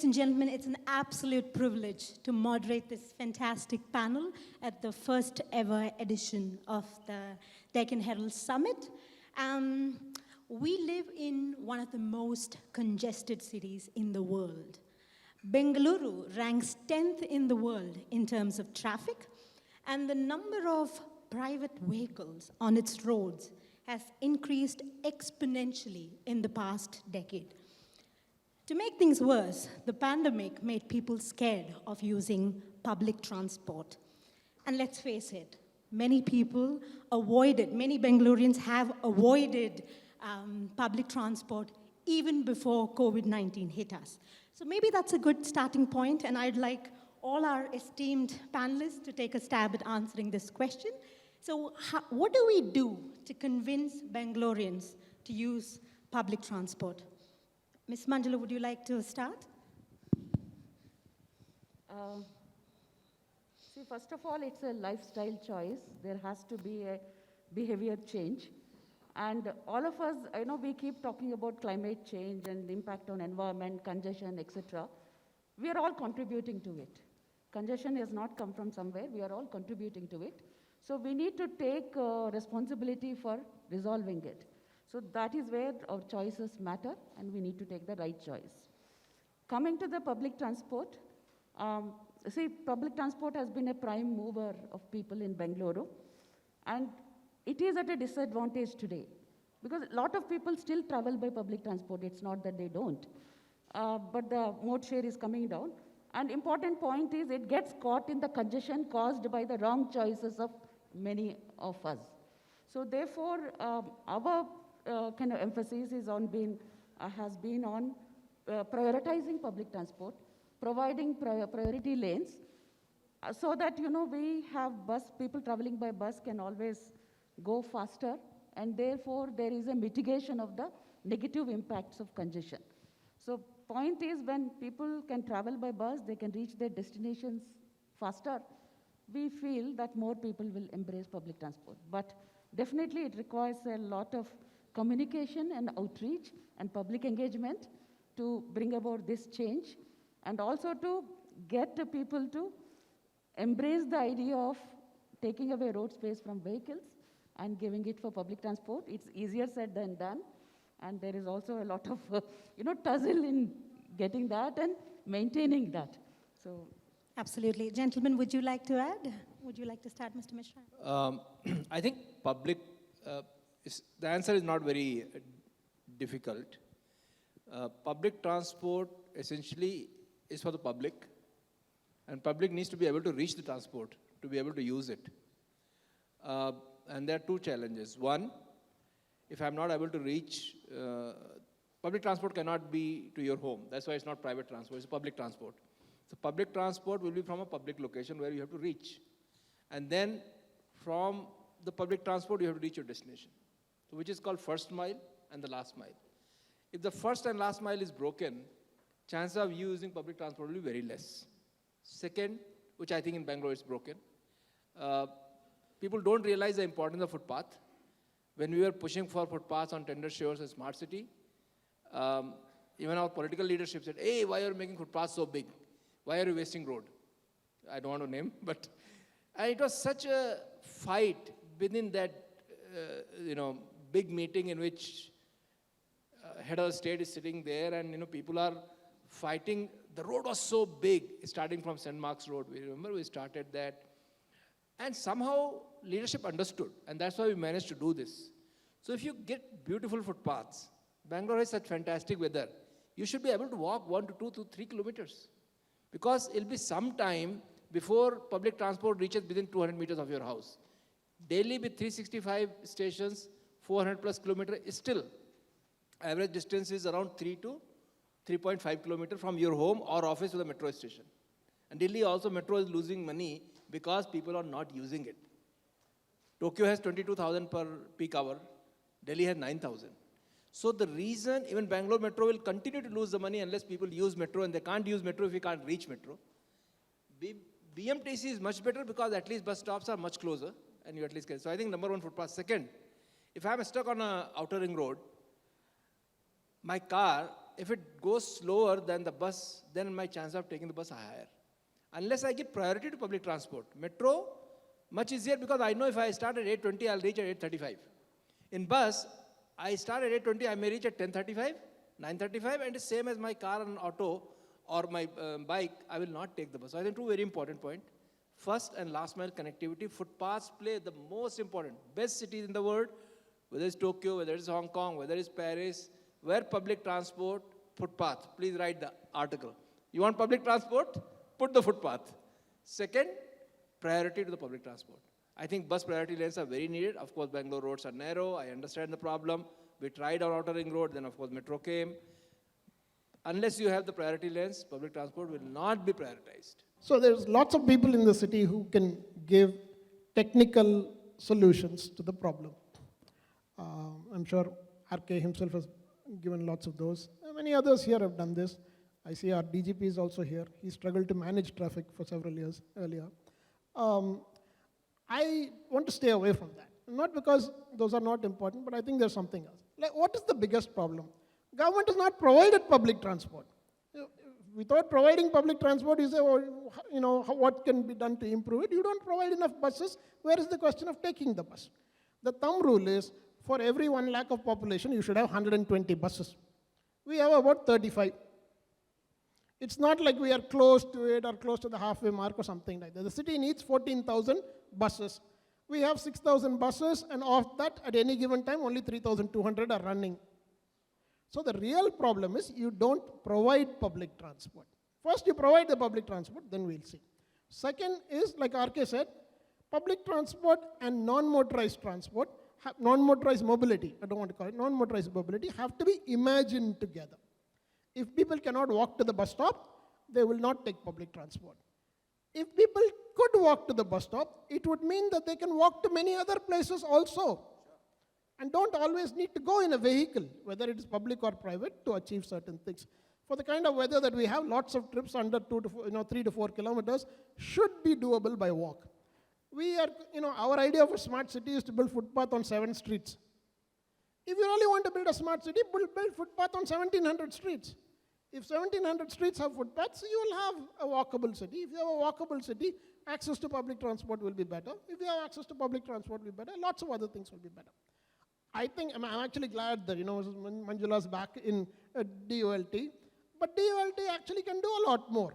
Ladies and gentlemen, it's an absolute privilege to moderate this fantastic panel at the first ever edition of the Deccan Herald Summit. We live in one of the most congested cities in the world. Bengaluru ranks 10th in the world in terms of traffic, and the number of private vehicles on its roads has increased exponentially in the past decade. To make things worse, the pandemic made people scared of using public transport. And let's face it, many Bangaloreans have avoided public transport even before COVID-19 hit us. So maybe that's a good starting point, and I'd like all our esteemed panelists to take a stab at answering this question. So what do we do to convince Bangaloreans to use public transport? Ms. Manjula, would you like to start? See, first of all, it's a lifestyle choice. There has to be a behavior change. And all of us, I know we keep talking about climate change and the impact on environment, congestion, etc. We are all contributing to it. Congestion has not come from somewhere. We are all contributing to it. So we need to take responsibility for resolving it. So that is where our choices matter, and we need to take the right choice. Coming to the public transport, see, public transport has been a prime mover of people in Bengaluru, and it is at a disadvantage today, because a lot of people still travel by public transport. It's not that they don't, but the mode share is coming down. And important point is it gets caught in the congestion caused by the wrong choices of many of us. So therefore, our kind of emphasis is on has been on prioritizing public transport, providing priority lanes, so that we have people traveling by bus can always go faster, and therefore there is a mitigation of the negative impacts of congestion. So point is, when people can travel by bus, they can reach their destinations faster. We feel that more people will embrace public transport. But definitely it requires a lot of communication and outreach and public engagement to bring about this change, and also to get the people to embrace the idea of taking away road space from vehicles and giving it for public transport. It's easier said than done, and there is also a lot of tussle in getting that and maintaining that. So, absolutely. Gentlemen, would you like to add? Would you like to start, Mr. Misra? I think the answer is not very difficult. Public transport essentially is for the public, and public needs to be able to reach the transport to be able to use it. And there are two challenges. One, if I'm not able to reach, public transport cannot be to your home. That's why it's not private transport, it's public transport. So public transport will be from a public location where you have to reach. And then from the public transport, you have to reach your destination, so which is called first mile and the last mile. If the first and last mile is broken, chances of you using public transport will be very less. Second, which I think in Bangalore is broken, people don't realize the importance of footpath. When we were pushing for footpaths on tender shores in Smart City, even our political leadership said, hey, why are you making footpaths so big? Why are you wasting road? I don't want to name, but it was such a fight within that big meeting in which head of the state is sitting there, and people are fighting. The road was so big, starting from St. Mark's Road. We remember we started that. And somehow leadership understood, and that's why we managed to do this. So if you get beautiful footpaths, Bangalore has such fantastic weather, you should be able to walk 1 to 2 to 3 kilometers. Because it'll be some time before public transport reaches within 200 meters of your house. Delhi with 365 stations, 400 plus kilometers is still, average distance is around 3 to 3.5 kilometers from your home or office to the metro station. And Delhi also metro is losing money because people are not using it. Tokyo has 22,000 per peak hour. Delhi has 9,000. So the reason even Bangalore metro will continue to lose the money unless people use metro, and they can't use metro if we can't reach metro. BMTC is much better because at least bus stops are much closer and you at least get. So I think number one, footpath. Second, if I'm stuck on an outer ring road, my car if it goes slower than the bus, then my chance of taking the bus are higher. Unless I give priority to public transport. Metro, much easier because I know if I start at 8:20, I'll reach at 8:35. In bus, I start at 8:20, I may reach at 10:35, 9:35, and it's same as my car and auto or my bike, I will not take the bus. So I think two very important points. First and last mile connectivity, footpaths play the most important. Best cities in the world, whether it's Tokyo, whether it's Hong Kong, whether it's Paris, where public transport, footpath. Please write the article. You want public transport? Put the footpath. Second, priority to the public transport. I think bus priority lanes are very needed. Of course, Bangalore roads are narrow. I understand the problem. We tried our outer ring road, then of course metro came. Unless you have the priority lanes, public transport will not be prioritized. So there's lots of people in the city who can give technical solutions to the problem. I'm sure RK himself has given lots of those. Many others here have done this. I see our DGP is also here. He struggled to manage traffic for several years earlier. I want to stay away from that. Not because those are not important, but I think there's something else. Like, what is the biggest problem? Government has not provided public transport. Without providing public transport, you say, well, what can be done to improve it? You don't provide enough buses. Where is the question of taking the bus? The thumb rule is, for every 1 lakh of population, you should have 120 buses. We have about 35. It's not like we are close to it or close to the halfway mark or something like that. The city needs 14,000 buses. We have 6,000 buses, and of that, at any given time, only 3,200 are running. So the real problem is you don't provide public transport. First, you provide the public transport, then we'll see. Second is, like RK said, public transport and non-motorized transport, non-motorized mobility, I don't want to call it, non-motorized mobility, have to be imagined together. If people cannot walk to the bus stop, they will not take public transport. If people could walk to the bus stop, it would mean that they can walk to many other places also. And don't always need to go in a vehicle, whether it is public or private, to achieve certain things. For the kind of weather that we have, lots of trips under 3 to 4 kilometers should be doable by walk. We are, our idea of a smart city is to build footpath on 7 streets. If you really want to build a smart city, build footpath on 1,700 streets. If 1,700 streets have footpaths, you will have a walkable city. If you have a walkable city, access to public transport will be better. If you have access to public transport will be better. Lots of other things will be better. I think, I'm actually glad that, Manjula's back in DOLT, but DOLT actually can do a lot more.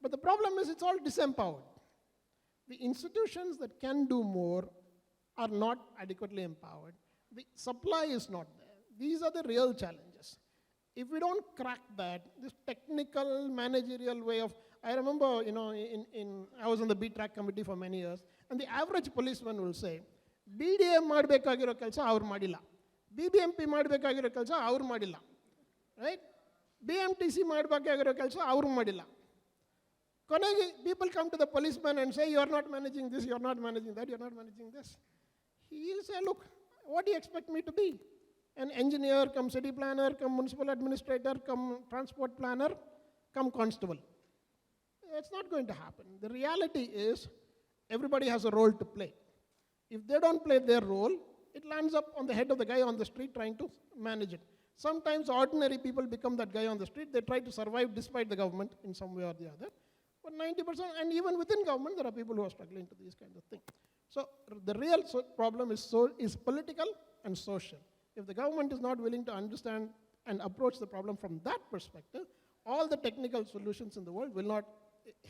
But the problem is it's all disempowered. The institutions that can do more are not adequately empowered. The supply is not there. These are the real challenges. If we don't crack that, this technical, managerial way of, I remember, I was on the B-Track committee for many years, and the average policeman will say, BDM ಮಾಡಬೇಕಾಗಿರೋ ಕೆಲಸ ಅವ್ರು ಮಾಡಿಲ್ಲ, BBMP ಮಾಡಬೇಕಾಗಿರೋ ಕೆಲಸ ಅವ್ರು ಮಾಡಿಲ್ಲ, right? BMTC ಮಾಡಬೇಕಾಗಿರೋ ಕೆಲಸ ಅವ್ರು ಮಾಡಿಲ್ಲ. ಕೊನೆಗೆ people come to the policeman and say, you are not managing this, you are not managing that, you are not managing this. He will say, look, what do you expect me to be? An engineer, come city planner, come municipal administrator, come transport planner, come constable. It's not going to happen. The reality is everybody has a role to play. If they don't play their role, it lands up on the head of the guy on the street trying to manage it. Sometimes ordinary people become that guy on the street. They try to survive despite the government in some way or the other. But 90%, and even within government, there are people who are struggling to these kinds of things. So the real problem is political and social. If the government is not willing to understand and approach the problem from that perspective, all the technical solutions in the world will not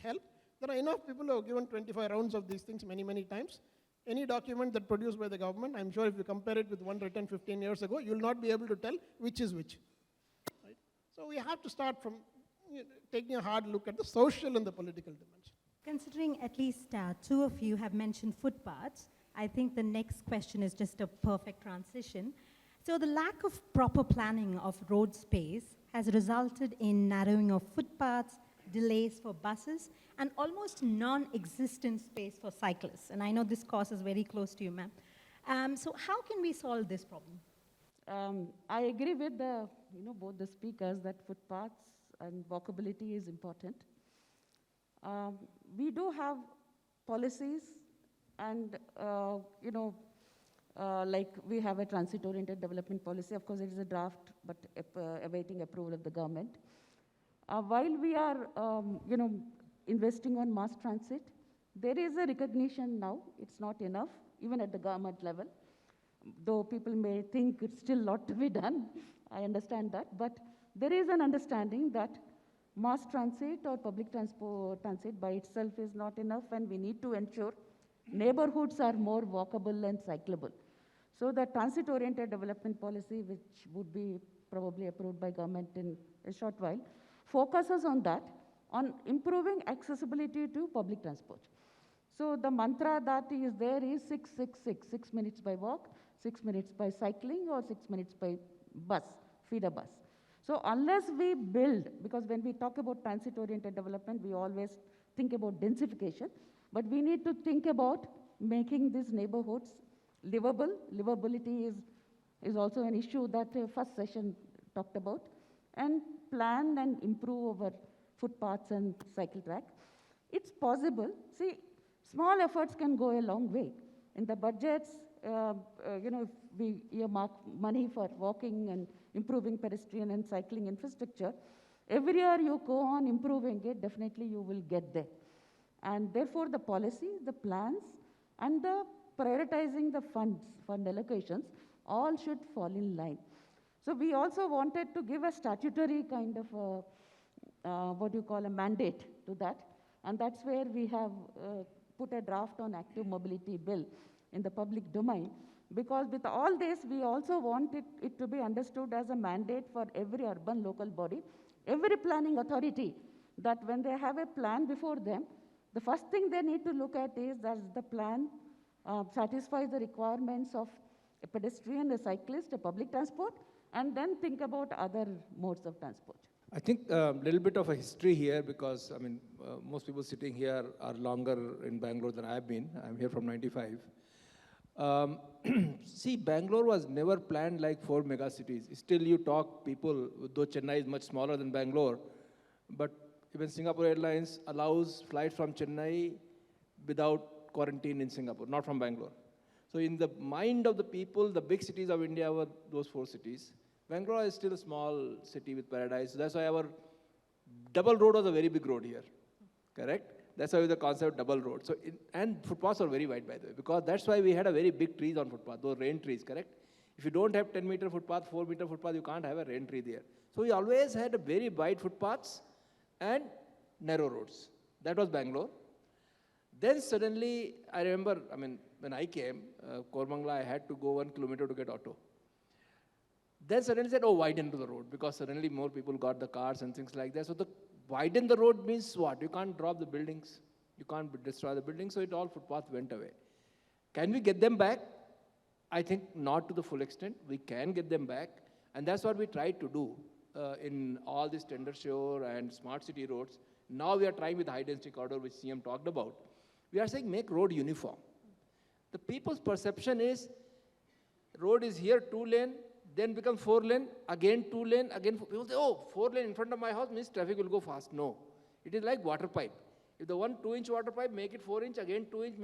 help. There are enough people who have given 25 rounds of these things many, many times. Any document that produced by the government, I'm sure if you compare it with one written 15 years ago, you'll not be able to tell which is which. Right? So we have to start from taking a hard look at the social and the political dimension. Considering at least 2 of you have mentioned footpaths, I think the next question is just a perfect transition. So the lack of proper planning of road space has resulted in narrowing of footpaths, delays for buses, and almost non-existent space for cyclists. And I know this cause is very close to you, ma'am. So how can we solve this problem? I agree with both the speakers that footpaths and walkability is important. We do have policies and like we have a transit-oriented development policy. Of course, it is a draft, but awaiting approval of the government. While we are, investing on mass transit, there is a recognition now, it's not enough, even at the government level. Though people may think it's still a lot to be done, I understand that, but there is an understanding that mass transit or public transit by itself is not enough, and we need to ensure neighborhoods are more walkable and cyclable. So the transit-oriented development policy, which would be probably approved by government in a short while, focuses on that, on improving accessibility to public transport. So the mantra that is there is 666, 6 minutes by walk, 6 minutes by cycling, or 6 minutes by bus, feeder bus. So unless we build, because when we talk about transit-oriented development, we always think about densification, but we need to think about making these neighborhoods livable. Livability is also an issue that first session talked about, and plan and improve our footpaths and cycle track. It's possible. See, small efforts can go a long way. In the budgets, if we earmark money for walking and improving pedestrian and cycling infrastructure, every year you go on improving it, definitely you will get there. And therefore, the policy, the plans, and the prioritizing the funds, fund allocations, all should fall in line. So we also wanted to give a statutory kind of a mandate to that. And that's where we have put a draft on active mobility bill in the public domain. Because with all this, we also want it to be understood as a mandate for every urban local body, every planning authority, that when they have a plan before them, the first thing they need to look at is does the plan satisfies the requirements of a pedestrian, a cyclist, a public transport, and then think about other modes of transport. I think a little bit of a history here because, most people sitting here are longer in Bangalore than I've been. I'm here from 95. See, Bangalore was never planned like 4 mega cities. Still you talk people, though Chennai is much smaller than Bangalore, but even Singapore Airlines allows flights from Chennai without quarantine in Singapore, not from Bangalore. So in the mind of the people, the big cities of India were those 4 cities. Bangalore is still a small city with paradise. So that's why our double road was a very big road here, correct? That's why the concept double road. So and footpaths are very wide, by the way, because that's why we had a very big trees on footpath, those rain trees, correct? If you don't have 10-meter footpath, 4-meter footpath, you can't have a rain tree there. So we always had a very wide footpaths and narrow roads. That was Bangalore. Then suddenly, I remember, when I came, Kormangla, I had to go 1 kilometer to get auto. Then suddenly said, widen to the road, because suddenly more people got the cars and things like that. So the widen the road means what? You can't drop the buildings. You can't destroy the buildings, so all footpath went away. Can we get them back? I think not to the full extent. We can get them back, and that's what we tried to do in all these tender shore and smart city roads. Now we are trying with high density corridor, which CM talked about. We are saying make road uniform. The people's perception is road is here 2 lane, then become 4 lane, again 2 lane, again people say, 4 lane in front of my house means traffic will go fast. No, it is like water pipe. If the one 2-inch water pipe, make it 4 inch, again 2 inch,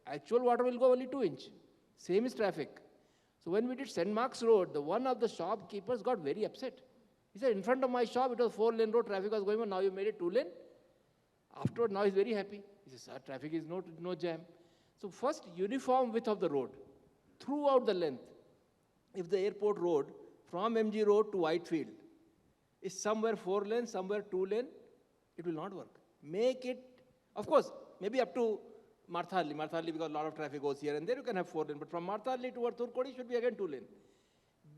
actual water will go only 2 inch. Same is traffic. So when we did St. Mark's Road, the one of the shopkeepers got very upset. He said, in front of my shop, it was 4 lane road, traffic was going on, now you made it 2 lane. Afterward, now he's very happy. He says, sir, traffic is no jam. So first, uniform width of the road throughout the length. If the airport road from MG Road to Whitefield is somewhere 4 lane, somewhere 2 lane, it will not work. Make it, of course, maybe up to Martharli because a lot of traffic goes here and there, you can have 4 lane. But from Martharli to Turkodi should be again 2 lane.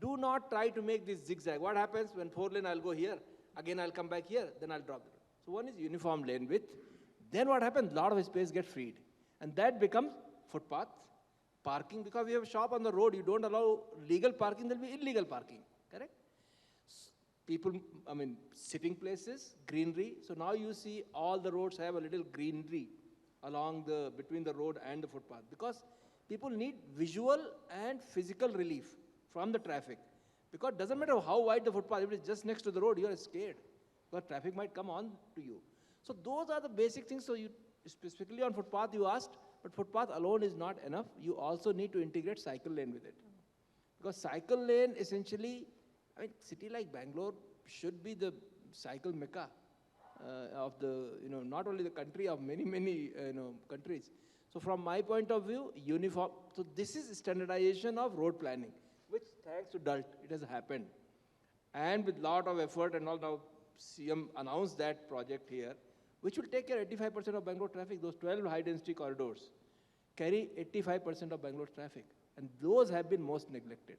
Do not try to make this zigzag. What happens when 4 lane, I'll go here, again I'll come back here, then I'll drop the road. So one is uniform lane width. Then what happens? A lot of space gets freed. And that becomes footpath, parking, because we have a shop on the road, you don't allow legal parking, there will be illegal parking, correct? People, sitting places, greenery. So now you see all the roads have a little greenery between the road and the footpath, because people need visual and physical relief from the traffic. Because it doesn't matter how wide the footpath, if it is just next to the road, you are scared, because traffic might come on to you. So those are the basic things. So you, specifically on footpath, you asked, But footpath alone is not enough. You also need to integrate cycle lane with it. Because cycle lane essentially, I mean, city like Bangalore should be the cycle mecca of the, not only the country, of many, many, countries. So from my point of view, uniform, so this is standardization of road planning, which thanks to DULT, it has happened. And with lot of effort and all, now CM announced that project here, which will take care 85% of Bangalore traffic. Those 12 high-density corridors carry 85% of Bangalore traffic. And those have been most neglected.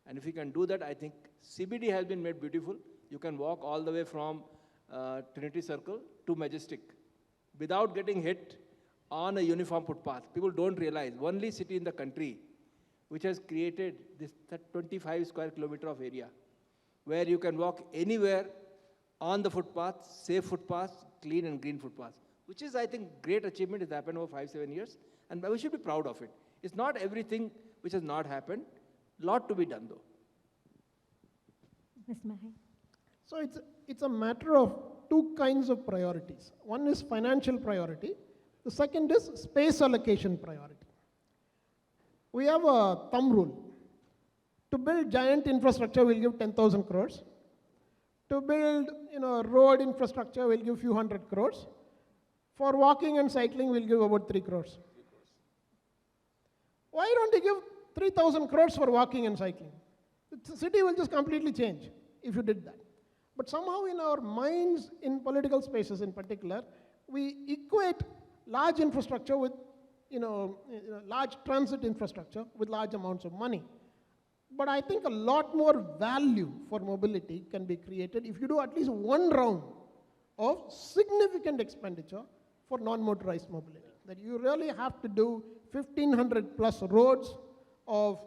And if you can do that, I think CBD has been made beautiful. You can walk all the way from Trinity Circle to Majestic without getting hit on a uniform footpath. People don't realize, only city in the country which has created this 25 square kilometer of area where you can walk anywhere on the footpath, safe footpaths, clean and green footpaths, which is, I think, great achievement has happened over 5-7 years, and we should be proud of it. It's not everything which has not happened, lot to be done though. Ms. Mahi. So it's a matter of two kinds of priorities. One is financial priority. The second is space allocation priority. We have a thumb rule. To build giant infrastructure, we'll give 10,000 crores. To build, road infrastructure, we'll give few hundred crores. For walking and cycling, we'll give about 3 crores. Why don't you give 3,000 crores for walking and cycling? The city will just completely change if you did that. But somehow in our minds, in political spaces in particular, we equate large infrastructure with, large transit infrastructure with large amounts of money. But I think a lot more value for mobility can be created if you do at least one round of significant expenditure for non-motorized mobility. That you really have to do 1,500 plus roads of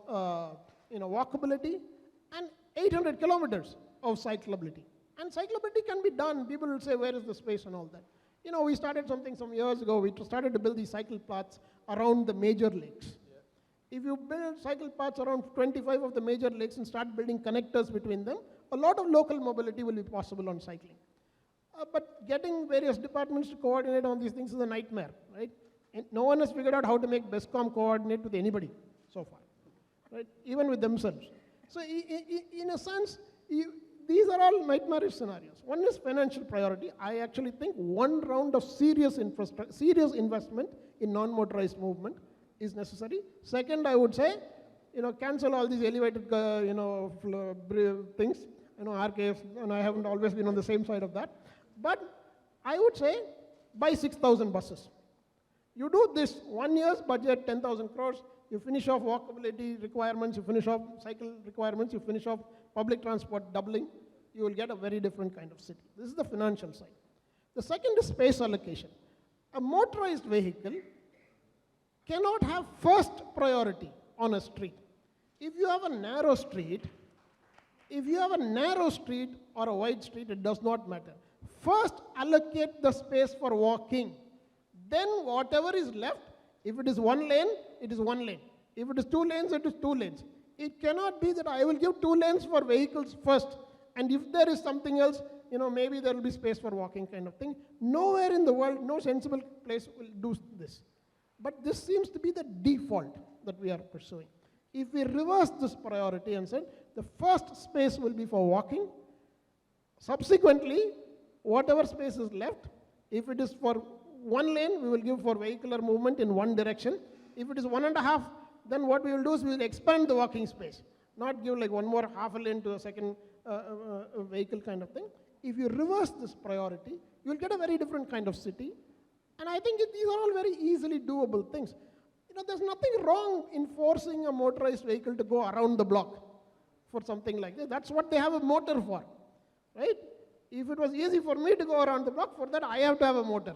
walkability and 800 kilometers of cyclability. And cyclability can be done. People will say, where is the space and all that. We started something some years ago. We started to build these cycle paths around the major lakes. If you build cycle paths around 25 of the major lakes and start building connectors between them, a lot of local mobility will be possible on cycling. But getting various departments to coordinate on these things is a nightmare, right? And no one has figured out how to make BESCOM coordinate with anybody so far, right? Even with themselves. So in a sense, these are all nightmarish scenarios. One is financial priority. I actually think one round of serious investment in non-motorized movement is necessary. Second, I would say, cancel all these elevated, things. RKF, and I haven't always been on the same side of that. But I would say, buy 6,000 buses. You do this 1 year's budget, 10,000 crores, you finish off walkability requirements, you finish off cycle requirements, you finish off public transport doubling, you will get a very different kind of city. This is the financial side. The second is space allocation. A motorized vehicle cannot have first priority on a street. If you have a narrow street or a wide street, it does not matter. First, allocate the space for walking. Then whatever is left, if it is 1 lane, it is 1 lane. If it is 2 lanes, it is 2 lanes. It cannot be that I will give 2 lanes for vehicles first, and if there is something else, maybe there will be space for walking kind of thing. Nowhere in the world, no sensible place will do this. But this seems to be the default that we are pursuing. If we reverse this priority and said, the first space will be for walking, subsequently, whatever space is left, if it is for 1 lane, we will give for vehicular movement in one direction. If it is 1.5, then what we will do is we will expand the walking space, not give like one more half a lane to a second vehicle kind of thing. If you reverse this priority, you will get a very different kind of city. And I think these are all very easily doable things. There's nothing wrong in forcing a motorized vehicle to go around the block for something like this. That's what they have a motor for, right? If it was easy for me to go around the block, for that I have to have a motor,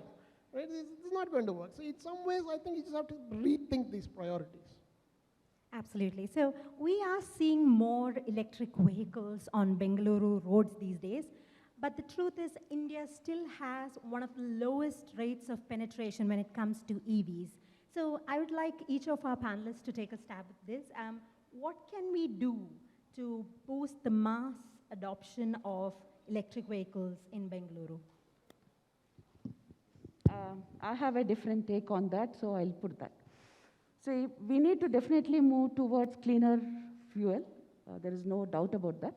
right? It's not going to work. So in some ways, I think you just have to rethink these priorities. Absolutely. So we are seeing more electric vehicles on Bengaluru roads these days. But the truth is, India still has one of the lowest rates of penetration when it comes to EVs. So I would like each of our panelists to take a stab at this. What can we do to boost the mass adoption of electric vehicles in Bengaluru? I have a different take on that, so I'll put that. See, we need to definitely move towards cleaner fuel. There is no doubt about that.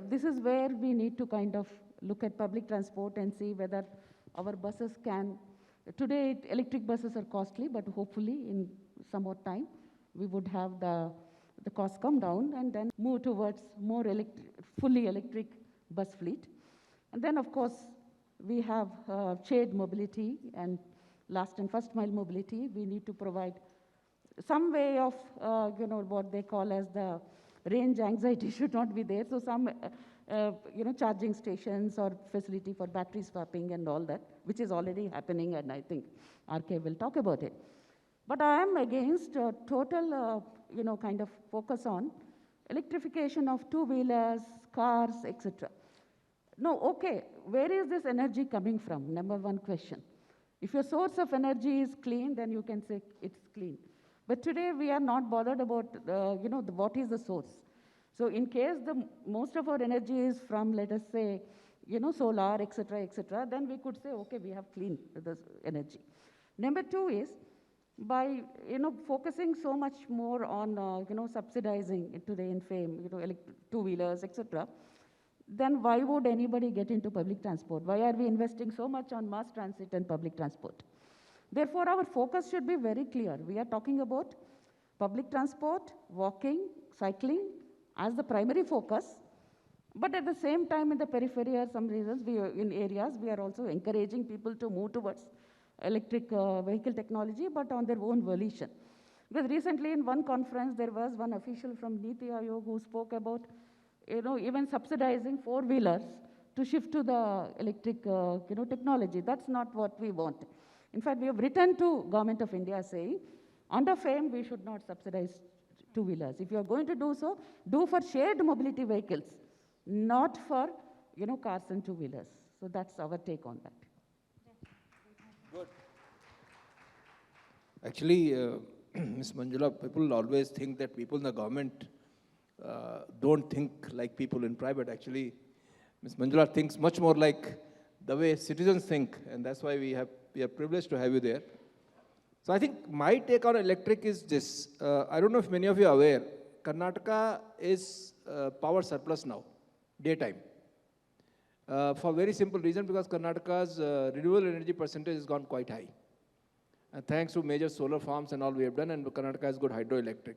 This is where we need to kind of look at public transport and see whether our buses can. Today, electric buses are costly, but hopefully in some more time, we would have the cost come down and then move towards more fully electric bus fleet. And then, of course, we have shared mobility and last and first mile mobility. We need to provide some way of, what they call as the range anxiety should not be there. So some, charging stations or facility for battery swapping and all that, which is already happening, and I think RK will talk about it. But I am against total, kind of focus on electrification of two-wheelers, cars, etc. No, okay, where is this energy coming from? Number one question. If your source of energy is clean, then you can say it's clean. But today we are not bothered about, what is the source. So in case most of our energy is from, let us say, solar, etc., then we could say, okay, we have clean this energy. Number two is, by, focusing so much more on, subsidizing today in fame, two-wheelers, etc., then why would anybody get into public transport? Why are we investing so much on mass transit and public transport? Therefore, our focus should be very clear. We are talking about public transport, walking, cycling as the primary focus, but at the same time in the periphery or some reasons, in areas, we are also encouraging people to move towards electric vehicle technology, but on their own volition. Because recently in one conference, there was one official from Niti Aayog who spoke about even subsidizing four-wheelers to shift to the electric technology. That's not what we want. In fact, we have written to Government of India saying, under FAME, we should not subsidize two-wheelers. If you are going to do so, do for shared mobility vehicles, not for cars and two-wheelers. So that's our take on that. Good. Actually, Ms. Manjula, people always think that people in the government don't think like people in private. Actually, Ms. Manjula thinks much more like the way citizens think, and that's why we are privileged to have you there. So I think my take on electric is this. I don't know if many of you are aware, Karnataka is power surplus now, daytime. For very simple reason, because Karnataka's renewable energy percentage has gone quite high. And thanks to major solar farms and all we have done, and Karnataka has good hydroelectric.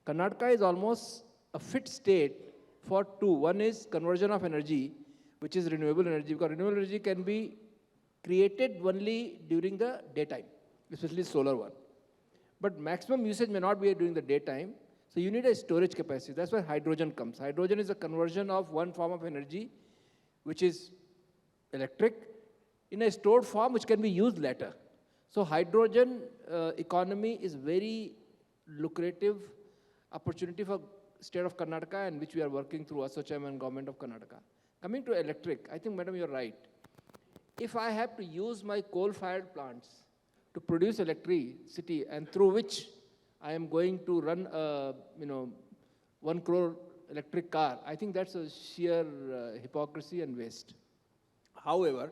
Karnataka is almost a fit state for two. One is conversion of energy, which is renewable energy, because renewable energy can be created only during the daytime, especially solar one. But maximum usage may not be during the daytime, so you need a storage capacity. That's where hydrogen comes. Hydrogen is a conversion of one form of energy, which is electric, in a stored form which can be used later. So hydrogen economy is very lucrative opportunity for state of Karnataka, and which we are working through ASSOCHAM and government of Karnataka. Coming to electric, I think, madam, you're right. If I have to use my coal-fired plants to produce electricity, and through which I am going to run a, 1 crore electric car, I think that's a sheer hypocrisy and waste. However,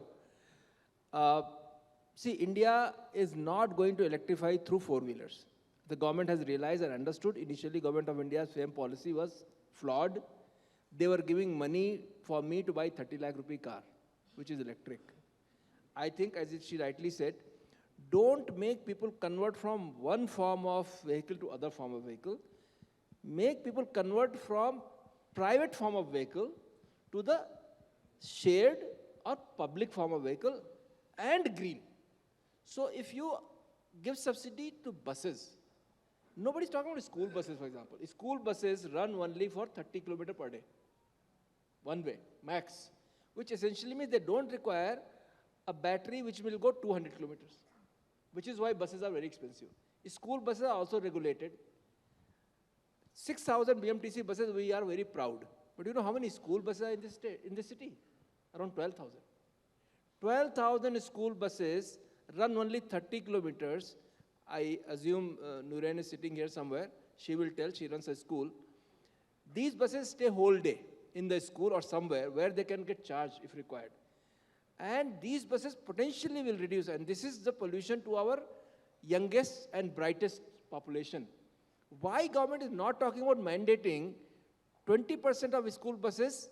see, India is not going to electrify through four-wheelers. The government has realized and understood. Initially, Government of India's FAME policy was flawed. They were giving money for me to buy 30 lakh rupee car, which is electric. I think, as she rightly said, don't make people convert from one form of vehicle to other form of vehicle. Make people convert from private form of vehicle to the shared or public form of vehicle and green. So if you give subsidy to buses, nobody's talking about school buses, for example. School buses run only for 30 kilometers per day, one way, max, which essentially means they don't require a battery which will go 200 kilometers, which is why buses are very expensive. School buses are also regulated. 6,000 BMTC buses, we are very proud. But you know how many school buses are in this state, in this city? Around 12,000. 12,000 school buses run only 30 kilometers. I assume Nurain is sitting here somewhere. She will tell, she runs a school. These buses stay whole day in the school or somewhere where they can get charged if required. And these buses potentially will reduce, and this is the pollution to our youngest and brightest population. Why government is not talking about mandating 20% of school buses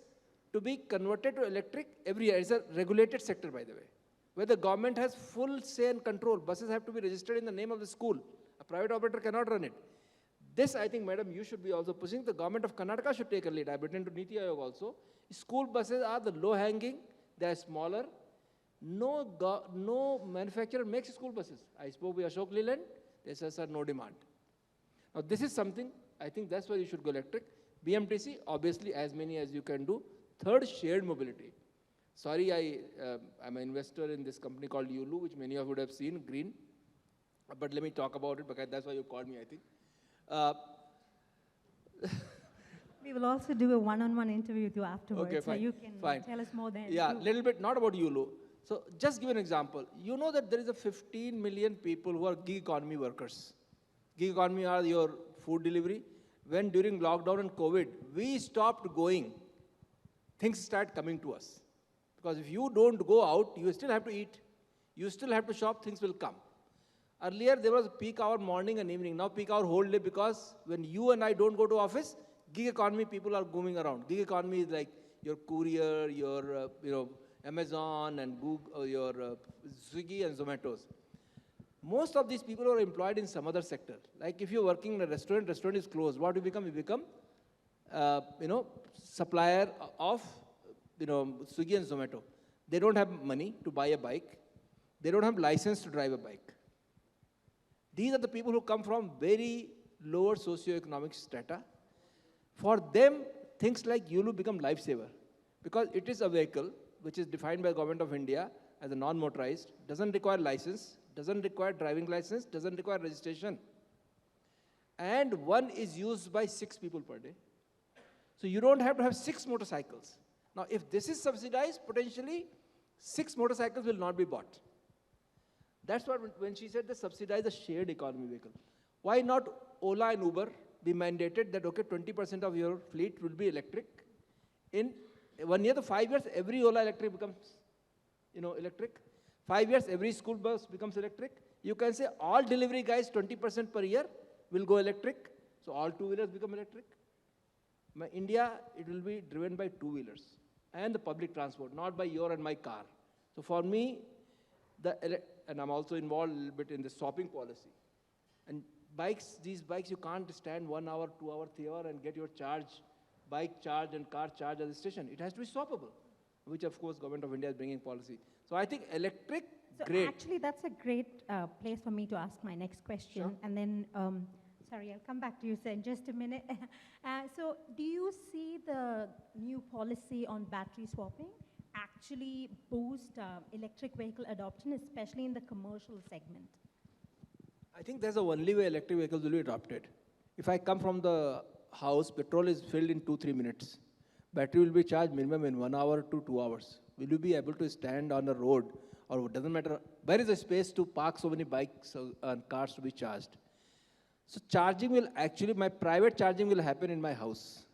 to be converted to electric every year? It's a regulated sector, by the way, where the government has full say and control. Buses have to be registered in the name of the school. A private operator cannot run it. This, I think, madam, you should be also pushing. The government of Karnataka should take a lead. I've written to Niti Aayog also. School buses are the low-hanging. They are smaller. No manufacturer makes school buses. I spoke with Ashok Leland. They said, sir, no demand. Now, this is something, I think that's why you should go electric. BMTC, obviously, as many as you can do. Third, shared mobility. Sorry, I'm an investor in this company called Yulu, which many of you would have seen, green. But let me talk about it, because that's why you called me, I think. We will also do a one-on-one interview with you afterwards, Okay, fine, so you can fine. tell us more than Yeah, little bit, not about Yulu. So just give an example. You know that there is a 15 million people who are gig economy workers. Gig economy are your food delivery. When during lockdown and COVID, we stopped going, things start coming to us. Because if you don't go out, you still have to eat. You still have to shop, things will come. Earlier, there was peak hour morning and evening. Now peak hour whole day, because when you and I don't go to office, gig economy people are moving around. Gig economy is like your courier, your Amazon and Google, your Swiggy and Zomatos. Most of these people are employed in some other sector. Like if you're working in a restaurant, restaurant is closed. What do you become? You become, supplier of, Swiggy and Zomato. They don't have money to buy a bike. They don't have license to drive a bike. These are the people who come from very lower socioeconomic strata. For them, things like Yulu become lifesaver, because it is a vehicle which is defined by the Government of India as a non-motorized, doesn't require license, doesn't require driving license, doesn't require registration. And one is used by 6 people per day. So you don't have to have 6 motorcycles. Now, if this is subsidized, potentially 6 motorcycles will not be bought. That's what, when she said they subsidize the shared economy vehicle. Why not Ola and Uber be mandated that, okay, 20% of your fleet will be electric? In 1 year to 5 years, every Ola electric becomes, electric. 5 years, every school bus becomes electric. You can say all delivery guys, 20% per year will go electric. So all two-wheelers become electric. In India, it will be driven by two-wheelers and the public transport, not by your and my car. So for me, and I'm also involved a little bit in the swapping policy. And bikes, these bikes, you can't stand 1 hour, 2 hour, 3 hour and get your bike charge and car charge at the station. It has to be swappable, which of course Government of India is bringing policy. So I think electric, So great. actually, that's a great place for me to ask my next question. Sure. And then, sorry, I'll come back to you, sir, in just a minute. So do you see the new policy on battery swapping actually boost electric vehicle adoption, especially in the commercial segment? I think there's a only way electric vehicles will be adopted. If I come from the house, petrol is filled in 2-3 minutes. Battery will be charged minimum in 1 hour to 2 hours. Will you be able to stand on the road, or it doesn't matter, where is the space to park so many bikes and cars to be charged? So charging will actually, my private charging will happen in my house,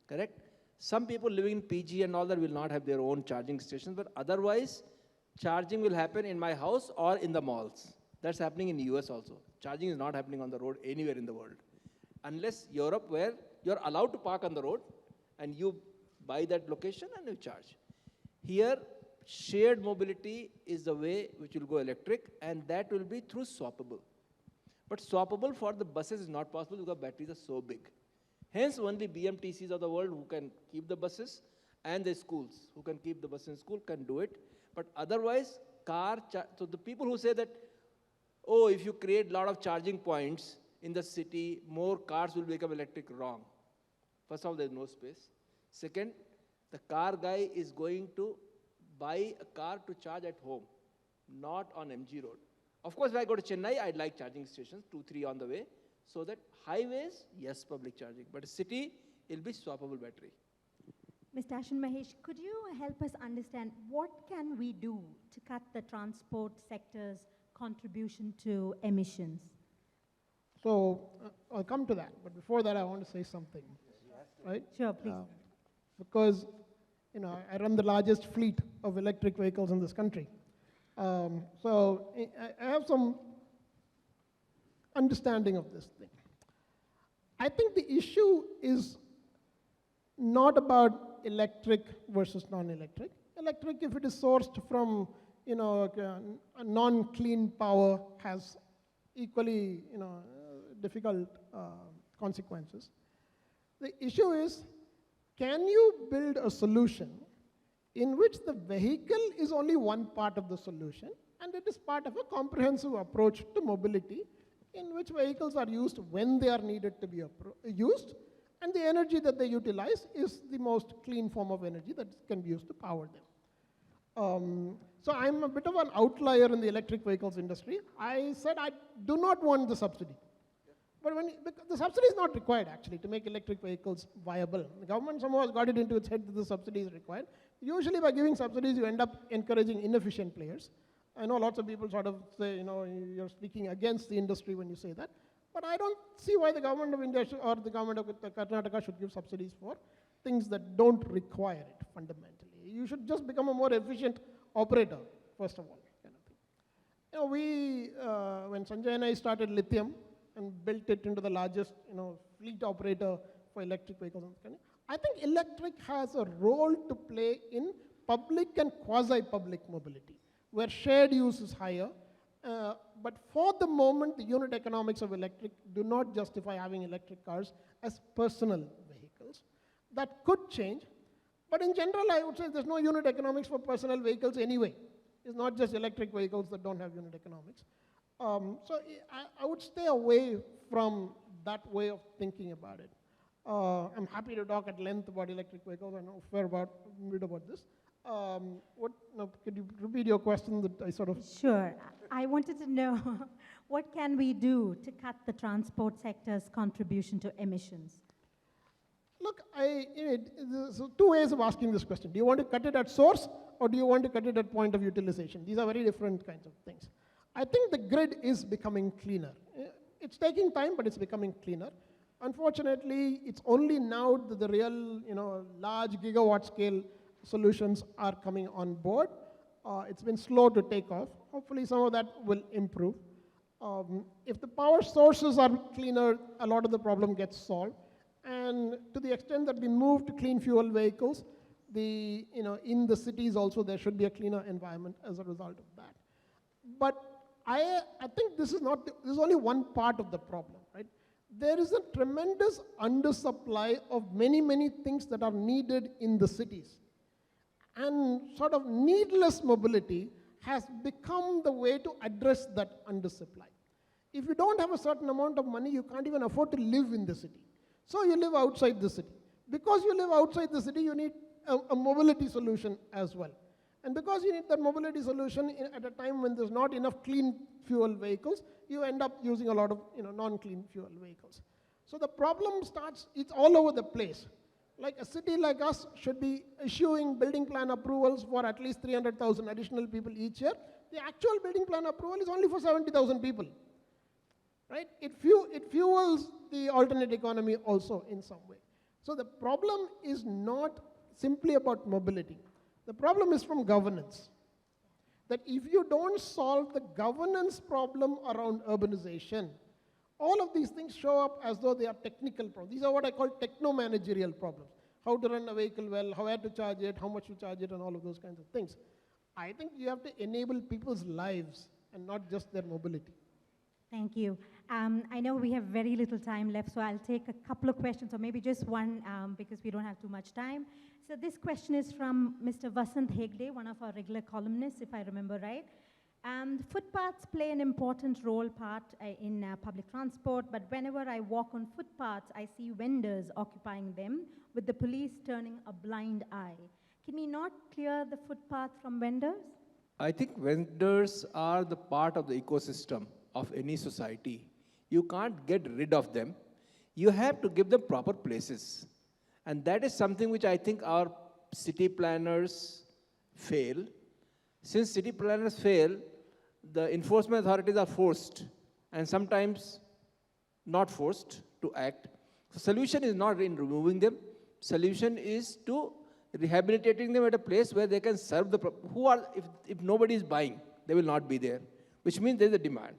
correct? Some people living in PG and all that will not have their own charging stations, but otherwise, charging will happen in my house or in the malls. That's happening in the US also. Charging is not happening on the road anywhere in the world. Unless Europe, where you're allowed to park on the road and you buy that location and you charge. Here, shared mobility is the way which will go electric, and that will be through swappable. But swappable for the buses is not possible because batteries are so big. Hence, only BMTCs of the world who can keep the buses, and the schools who can keep the bus in school can do it. But otherwise, so the people who say that, oh, if you create a lot of charging points in the city, more cars will become electric, wrong. First of all, there's no space. Second, the car guy is going to buy a car to charge at home, not on MG road. Of course, if I go to Chennai, I'd like charging stations, 2-3 on the way, so that highways, yes, public charging, but city, it'll be swappable battery. Mr. Ashen Mahesh, could you help us understand what can we do to cut the transport sector's contribution to emissions? So I'll come to that, but before that, I want to say something, right? Sure, please. Because I run the largest fleet of electric vehicles in this country. So I have some understanding of this thing. I think the issue is not about electric versus non-electric. Electric, if it is sourced from a non-clean power, has equally difficult consequences. The issue is, can you build a solution in which the vehicle is only one part of the solution, and it is part of a comprehensive approach to mobility, in which vehicles are used when they are needed to be used, and the energy that they utilize is the most clean form of energy that can be used to power them. So I'm a bit of an outlier in the electric vehicles industry. I said I do not want the subsidy. But because the subsidy is not required, actually, to make electric vehicles viable. The government somehow has got it into its head that the subsidy is required. Usually by giving subsidies, you end up encouraging inefficient players. I know lots of people sort of say, you're speaking against the industry when you say that. But I don't see why the government of India or the government of Karnataka should give subsidies for things that don't require it fundamentally. You should just become a more efficient operator, first of all. When Sanjay and I started lithium and built it into the largest fleet operator for electric vehicles in the country, I think electric has a role to play in public and quasi-public mobility, where shared use is higher. But for the moment, the unit economics of electric do not justify having electric cars as personal vehicles. That could change. But in general, I would say there's no unit economics for personal vehicles anyway. It's not just electric vehicles that don't have unit economics. So I would stay away from that way of thinking about it. I'm happy to talk at length about electric vehicles. I know a fair bit about this. Could you repeat your question that I sort of... Sure. I wanted to know, what can we do to cut the transport sector's contribution to emissions? Look, there's two ways of asking this question. Do you want to cut it at source, or do you want to cut it at point of utilization? These are very different kinds of things. I think the grid is becoming cleaner. It's taking time, but it's becoming cleaner. Unfortunately, it's only now that the real, large gigawatt scale solutions are coming on board. It's been slow to take off. Hopefully some of that will improve. If the power sources are cleaner, a lot of the problem gets solved. And to the extent that we move to clean fuel vehicles, in the cities also there should be a cleaner environment as a result of that. But I think this is only one part of the problem, right? There is a tremendous undersupply of many, many things that are needed in the cities. And sort of needless mobility has become the way to address that undersupply. If you don't have a certain amount of money, you can't even afford to live in the city. So you live outside the city. Because you live outside the city, you need a mobility solution as well. And because you need that mobility solution at a time when there's not enough clean fuel vehicles, you end up using a lot of non-clean fuel vehicles. So the problem starts, it's all over the place. Like a city like us should be issuing building plan approvals for at least 300,000 additional people each year. The actual building plan approval is only for 70,000 people, right? It fuels the alternate economy also in some way. So the problem is not simply about mobility. The problem is from governance. That if you don't solve the governance problem around urbanization, all of these things show up as though they are technical problems. These are what I call techno-managerial problems. How to run a vehicle well, how to charge it, how much to charge it, and all of those kinds of things. I think you have to enable people's lives and not just their mobility. Thank you. I know we have very little time left, so I'll take a couple of questions, or maybe just one, because we don't have too much time. So this question is from Mr. Vasant Hegde, one of our regular columnists, if I remember right. Footpaths play an important part in public transport, but whenever I walk on footpaths, I see vendors occupying them, with the police turning a blind eye. Can we not clear the footpath from vendors? I think vendors are the part of the ecosystem of any society. You can't get rid of them. You have to give them proper places. And that is something which I think our city planners fail. Since city planners fail, the enforcement authorities are forced, and sometimes not forced, to act. So solution is not in removing them. Solution is to rehabilitating them at a place where they can serve the, if nobody is buying, they will not be there, which means there is a demand.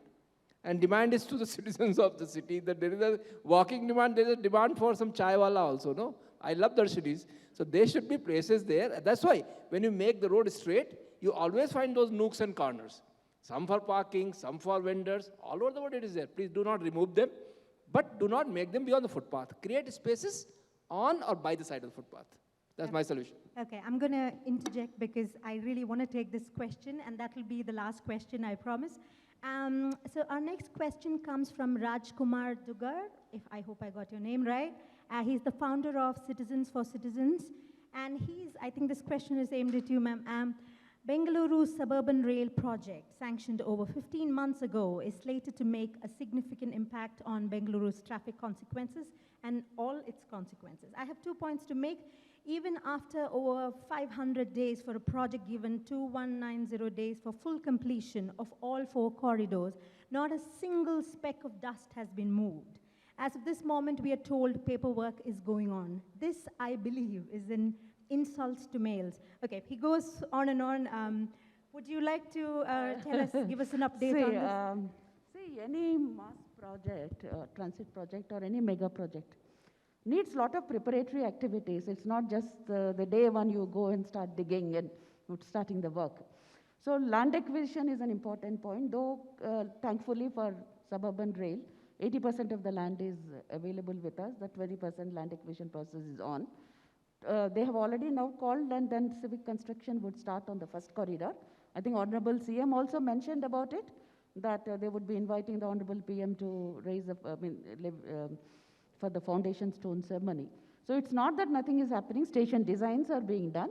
And demand is to the citizens of the city, that there is a walking demand, there is a demand for some chai wala also, no? I love their cities. So there should be places there. That's why when you make the road straight, you always find those nooks and corners. Some for parking, some for vendors, all over the world it is there. Please do not remove them, but do not make them be on the footpath. Create spaces on or by the side of the footpath. That's my solution. Okay, I'm going to interject because I really want to take this question, and that will be the last question, I promise. So our next question comes from Rajkumar Dugar, I hope I got your name right. He's the founder of Citizens for Citizens, and I think this question is aimed at you, ma'am. Bengaluru Suburban Rail Project, sanctioned over 15 months ago, is slated to make a significant impact on Bengaluru's traffic consequences and all its consequences. I have 2 points to make. Even after over 500 days for a project given 2190 days for full completion of all 4 corridors, not a single speck of dust has been moved. As of this moment, we are told paperwork is going on. This, I believe, is an insult to males. Okay, he goes on and on. Would you like to give us an update on this? See, any mass project, transit project or any mega project needs a lot of preparatory activities. It's not just the day when you go and start digging and starting the work. So land acquisition is an important point, though thankfully for suburban rail, 80% of the land is available with us. The 20% land acquisition process is on. They have already now called, and then civic construction would start on the first corridor. I think Honorable CM also mentioned about it, that they would be inviting the Honorable PM to raise for the foundation stone ceremony. So it's not that nothing is happening. Station designs are being done.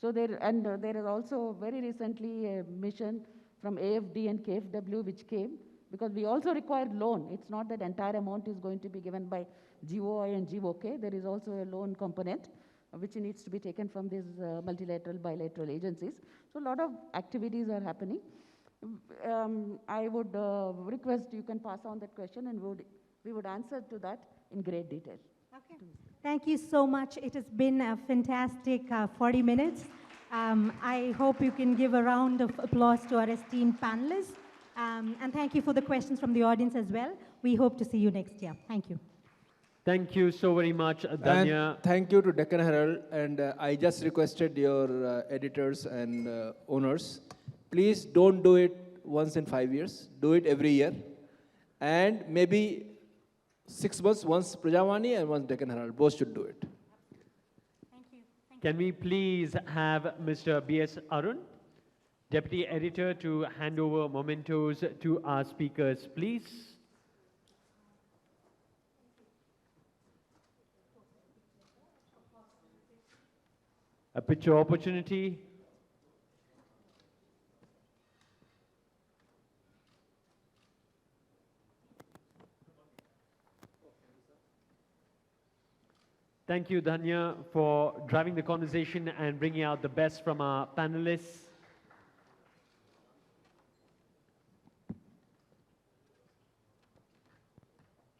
So there is also very recently a mission from AFD and KFW which came, because we also require loan. It's not that entire amount is going to be given by GOI and GOK. There is also a loan component which needs to be taken from these multilateral, bilateral agencies. So a lot of activities are happening. I would request you can pass on that question, and we would answer to that in great detail. Okay. Thank you so much. It has been a fantastic 40 minutes. I hope you can give a round of applause to our esteemed panelists. And thank you for the questions from the audience as well. We hope to see you next year. Thank you. Thank you so very much, Danya. And thank you to Deccan Herald. And I just requested your editors and owners, please don't do it once in 5 years. Do it every year. And maybe 6 months, once Prajavani and once Deccan Herald. Both should do it. Thank you. Can we please have Mr. B.S. Arun, Deputy Editor, to hand over mementos to our speakers, please? A picture opportunity. Thank you, Danya, for driving the conversation and bringing out the best from our panelists.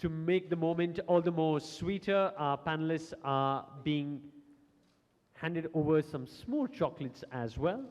To make the moment all the more sweeter, our panelists are being handed over some small chocolates as well.